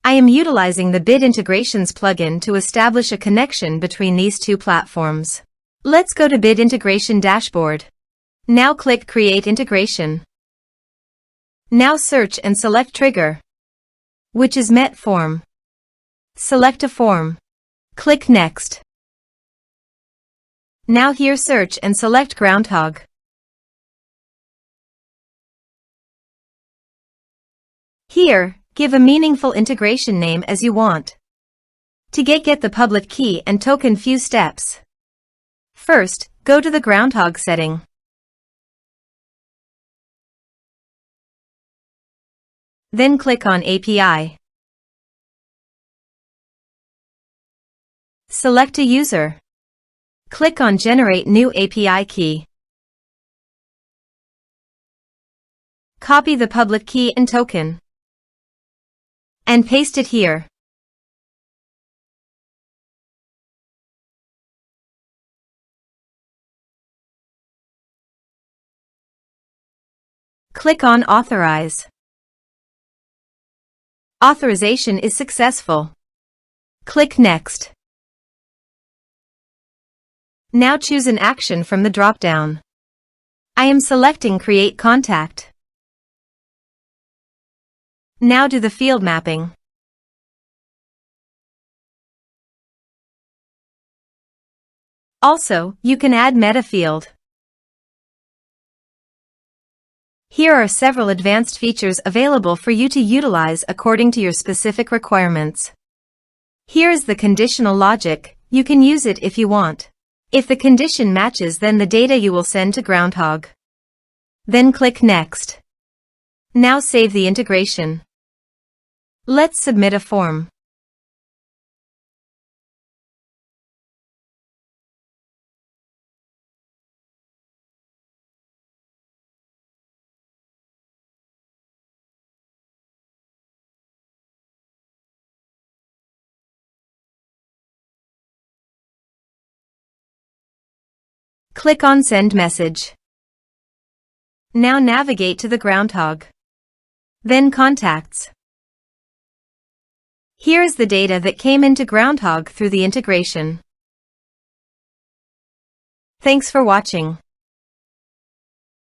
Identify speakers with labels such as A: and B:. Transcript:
A: I am utilizing the Bit Integrations plugin to establish a connection between these two platforms. Let's go to Bit Integration Dashboard. Now click Create Integration. Now search and select Trigger, which is MetForm. Select a form. Click Next. Now here search and select Groundhogg. Here, give a meaningful integration name as you want. To get the public key and token few steps. First, go to the Groundhogg setting. Then click on API. Select a user. Click on Generate New API Key. Copy the public key and token and paste it here. Click on Authorize. Authorization is successful. Click Next. Now choose an action from the drop-down. I am selecting Create Contact. Now do the field mapping. Also, you can add meta field. Here are several advanced features available for you to utilize according to your specific requirements. Here is the conditional logic. You can use it if you want. If the condition matches, then the data you will send to Groundhogg. Then click Next. Now save the integration. Let's submit a form. Click on Send Message. Now navigate to the Groundhogg. Then Contacts. Here is the data that came into Groundhogg through the integration. Thanks for watching.